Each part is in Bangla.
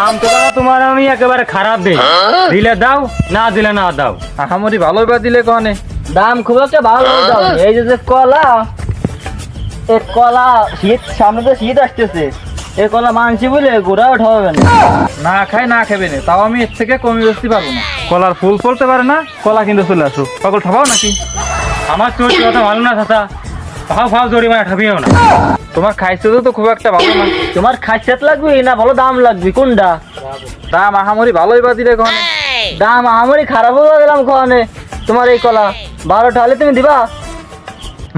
দাম তো দাদা তোমার আমি একেবারে খারাপ দেই, দিলে দাও, না দিলে না দাও। আহামরি ভালোই বা দিলে কনে? দাম খুব একটা ভালো দাও। এই যে কলা, এই কলা শীত সামনে তো শীত আসতেছে, এই কলা মানছি বলে গোড়া উঠাবে না। না খাই না খাবে না, তাও আমি এর থেকে কমে বেচতে পারবো না। কলার ফুল ফলতে পারে না, কলা কিন্তু চলে আসো। পাগল ঠাপাও নাকি? আমার চরিত্র কথা ভালো না চাচা, ভাও ভাও জরিমানা ঠাপিও না। তোমার খাইতে তো খুব একটা ভালো না। তোমার খাইতে লাগবে না ভালো দাম লাগবে কোনটা? দাম আহামরি ভালোই বা দিলে কনে? দাম আমারই খারাপও দিলাম খাওয়ানে। তোমার এই কলা 12টা হলে তুমি দিবা?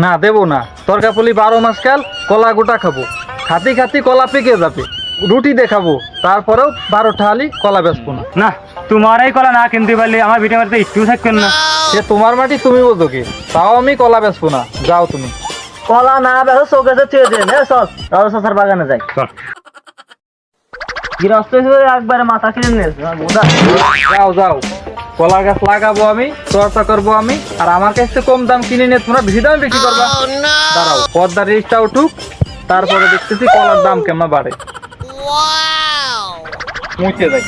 না দেবো না, তরকা পুলি 12 মাস কাল কলা গোটা খাবো, খাতি খাতি কলা পেকে যাবে, রুটি দেখাবো, তারপরেও 12টা হালি কলা বেচবো না। না, তোমার এই কলা না কিনতে পারলে আমার ভিটে মারতে একটু থাকবেন না। সে তোমার মাটি তুমি বলতো কি, তাও আমি কলা বেচবো না, যাও তুমি। কলা না বেরো চোখে চেয়ে দেন। চল রাজু চাচার বাগানে যাই। চল। গৃহস্থ হিসেবে একবারে মাথা কিনে নিয়েছে। যাও যাও, কলা গাছ লাগাবো আমি, চর্চা করবো আমি, আর আমার কাছে কম দাম কিনে নিয়ে তোমরা বেশি দামে বিক্রি করবা। দাঁড়াও পদ্মার রিচটা উঠুক, তারপরে দেখতেছি কলার দাম কেমন বাড়ে। মুছে যাই।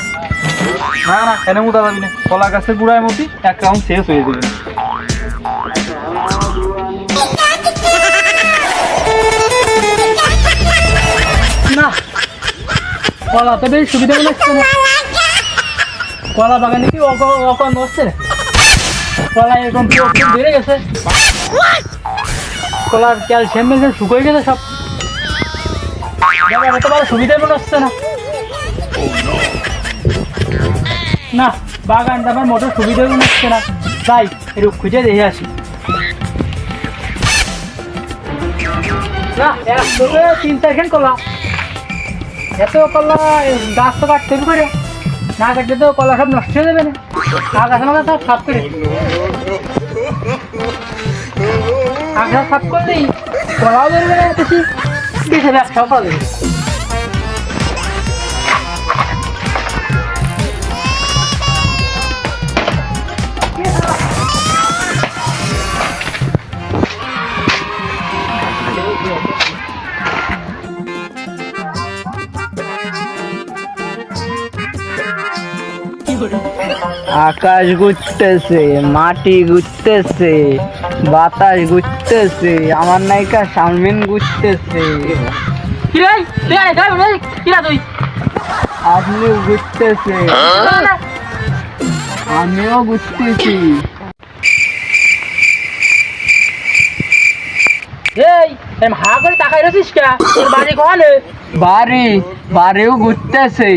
না না, এনে মুতা যাবি না, কলা গাছের গুড়ায় মুতি এক রাউন্ড শেষ হয়ে যাবে। না কলা তো বেশ সুবিধা মনে হচ্ছে না। কলা বাগানে কি অকন হচ্ছে না? কলা এরকম বেড়ে গেছে, কলার ক্যালসিয়াম শুকিয়ে গেছে সব। এত বড় সুবিধা মনে হচ্ছে না। না বাগানটা আমার মোটর সুবিধা মনে হচ্ছে না। তাই একটু খুঁজে দেখে আসি। না একসঙ্গে 3-4 কলা, এত কলা গাছ তো কাটতে হবে করে, না কাটলে তো কলা সব নষ্ট হয়ে যাবে না। আগাছা মাথা সব সাফ করে, আগাছা সাফ করলেই কলাও বেরোবে না, বেশি বেশি ব্যবসাও করা যাবে। আকাশ ঘুরতেছে, মাটি ঘুরতেছে, বাতাস ঘুরতেছে, আমার নায়িকা শারমিন ঘুরতেছে, আপনিও ঘুরতেছে, আমিও ঘুরতেছি। হা করে তাকাই রয়েছিস কে? তোর বাড়ি কনে? বাড়িও ঘুরতেছে।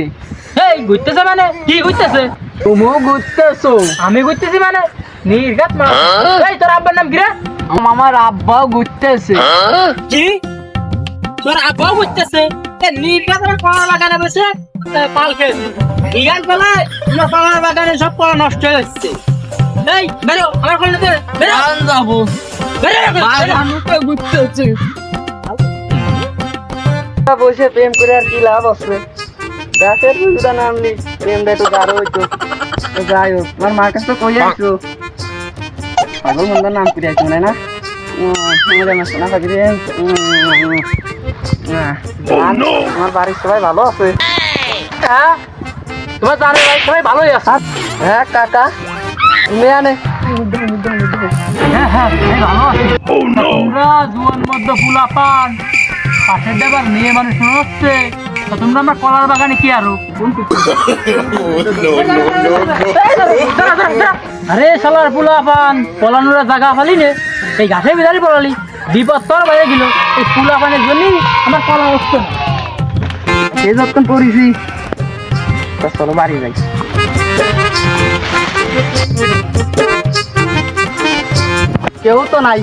এই ঘুরতেছে মানে কি ঘুরতেছে? তুমিও ঘুরতেছো। আমি ঘুরতেছি মানে নির্ঘাত মা। এই তোর আব্বার নাম কি রে? আমার আব্বাও ঘুরতেছে। কি? তোর আব্বাও ঘুরতেছে? নির্ঘাত আমার কলা বাগানে বসে পাল খেয়েছে। নির্ঘাত বলে আমার কলা বাগানে সব কলা নষ্ট হয়ে যাচ্ছে। এই বেরো আমার কলা বেরো। যাবো ঘুরতেছে। বসে প্রেম করে আর কি লাভ আছে? গাছের বুঝটা নামলি প্রেমটা একটু গাঢ় হইতো। যাই হোক, আমার মার কাছে তো কই আসছো পাগল মন্দার নাম করে আসছো না? সোনা পাখি রে, আমার বাড়ির সবাই ভালো আছে? হ্যাঁ, তোমার বাড়ির সবাই ভালোই আছে। হ্যাঁ কাকা, মেয়ানে হ্যাঁ হ্যাঁ ভালো আছে। তোমরা জুয়ান মধ্য ফুলা পান পাশের দেবার মেয়ে মানুষ মনে হচ্ছে। তোমরা আমার কলার বাগানে কি আরো? আরে শালার ফুলা পান পলানোর জায়গা ফালি নে, এই গাছে বিদারি পড়ালি, বিপদ তোর বাইরে গেল। এই ফুলা পানের জন্যই আমার কলা হচ্ছে না। এই যতক্ষণ পড়িছি চলো বাড়ি যাই। কেউ তো নাই,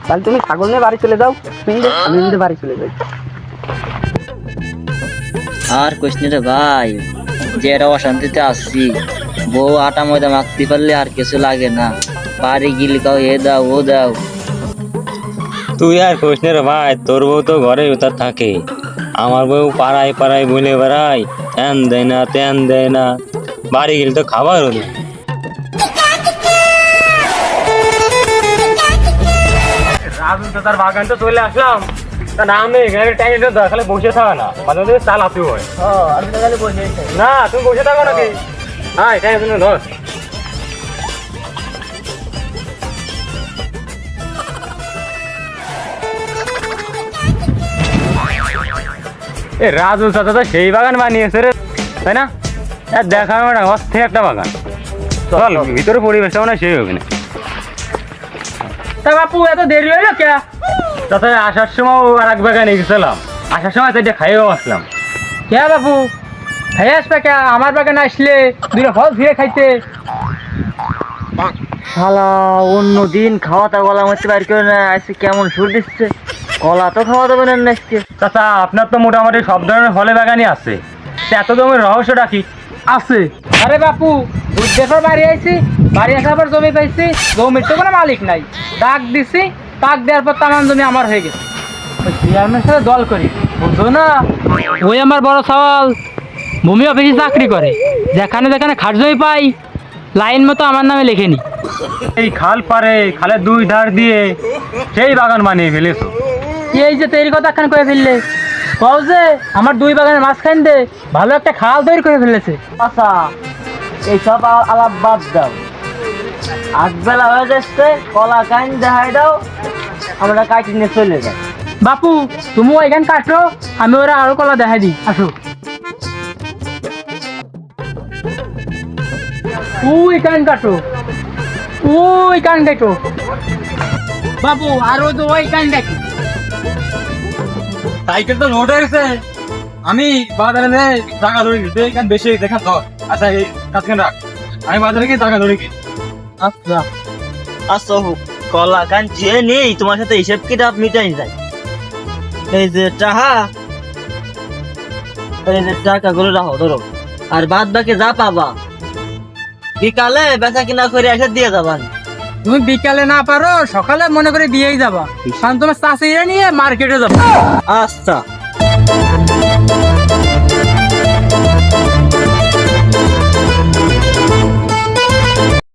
তাহলে তুমি ছাগল নিয়ে বাড়ি চলে যাও, আমি বাড়ি চলে যাই। আর কইসনি রে ভাই, যে এটা অশান্তিতে আসছি, বউ আটা ময়দা মাখতে পারলে আর কিছু লাগে না। বাড়ি গিলি কাও এ দাও ও দাও। তুই আর কইস না রে ভাই, তোর বউ তো ঘরে উতার থাকে, আমার বউ পাড়ায় পাড়ায় বলে বেড়ায়, তেন দেয় না তেন দেয় না, বাড়ি গেলে তো খাবার হলো। রাজু তো তার বাগান তো চলে আসলাম, না আমি এখানে টাইম খালি বসে থাকা না মাঝে মাঝে চালাতে হয় আর তাহলে বসে না তুমি বসে থাকো নাকি হ্যাঁ এটাই ধর এ রাজু চাচা তো সেই বাগান বানিয়েছে রে তাই না দেখানো না অস্থির একটা বাগান চল ভিতরে পরিবেশটা মানে সেই হবে না তা বাপু এত দেরি হইলো কে? তাতে আসার সময় আর এক বাগানে গেছিলাম আসার সময় সেটা খাইয়েও আসলাম কে বাপু খাই আসবে কে? আমার বাগানে আসলে দুটো ফল ফিরে খাইতে। শালা অন্য দিন খাওয়াটা গলা মধ্যে বাইর করে না আজকে কেমন সুর দিচ্ছে, কলা তো খাওয়া দেবে না আজকে। চাচা আপনার তো মোটামুটি সব ধরনের ফলের বাগানই আছে এত জমির রহস্যটা কি আছে। আরে বাপু দুধ দেখার বাড়ি আইছি, বাড়ি আসার পর জমি পাইছি, জমির তো কোনো মালিক নাই, ডাক দিছি, ডাক দেওয়ার পর তামান জমি আমার হয়ে গেছে। ওই চেয়ারম্যানের সাথে দল করি বুঝছো না, ওই আমার বড় সওয়াল ভূমি অফিসে চাকরি করে, যেখানে যেখানে খাট জমি পাই লাইন মতো আমার নামে লেখেনি। এই খাল পারে খালের দুই ধার দিয়ে সেই বাগান বানিয়ে ফেলেছো এই যে তৈরি কথা একখান করে ফেললে, কও যে আমার দুই বাগানের মাঝখান দিয়ে ভালো একটা খাল তৈরি করে ফেলেছে। আচ্ছা এইসব আলাপ বাদ দাও, আগবেলা হয়ে যাচ্ছে, কলা কাইন দেখাই দাও, আমরা কাটি নিয়ে চলে যাই। বাপু তুমি ওইখান কাটো, আমি ওরা আরো কলা দেখাই দিই, আসো। ওই কান কাটো, ওই কান কাটো বাপু, আর ওই তো ওই কান কাটো। সাইকেল তো লোড হয়ে গেছে আমি বাজারে টাকা ধরে গেছি এখানে বেশি দেখা ধর আচ্ছা এই কাজখান রাখ আমি বাজারে গিয়ে টাকা ধরে গেছি আচ্ছা আচ্ছা হোক, কলা কান যে নেই তোমার সাথে হিসেব কিতাব মিটাই যায়। এই যে টাকা, এই যে টাকাগুলো রাখো ধরো, আর বাদ বাকি যা পাবা বিকালে বেচা কিনা করে এসে দিয়ে যাবান। তুমি বিকালে না পারো সকালে মনে করে দিয়েই যাবা, কারণ তোমার চাষিরা নিয়ে মার্কেটে যাবো। আচ্ছা